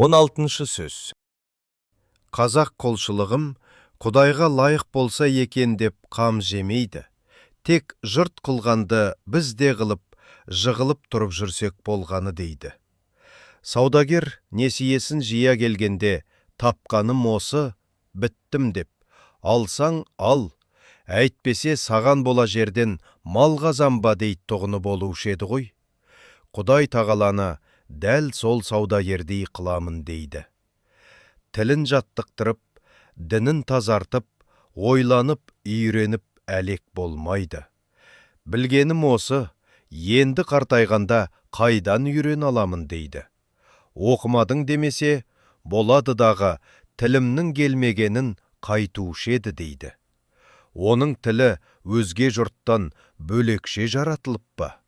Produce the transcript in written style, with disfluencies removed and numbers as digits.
16 сөз. Қазақ құлшылығым Құдайға лайық болса екен деп қам жемейді. Тек жұрт қылғанды біз де қылып, жығылып тұрып жүрсек болғаны дейді. Саудагер несиесін жия келгенде, тапқаным осы, біттім деп. Алсаң ал, әйтпесе саған бола жерден мал қазанба дейді тұғыны болушы еді ғой. Құдай тағаланы дәл сол саудагердей қыламын дейді. Тілін жаттықтырып, дінін тазартып, ойланып, үйреніп әлек болмайды. Білгенім осы, енді қартайғанда қайдан үйрен аламын дейді. Оқымадың демесе, болады дағы тілімнің келмегенін қайтушы еді дейді. Оның тілі өзге жұрттан бөлекше жаратылып па?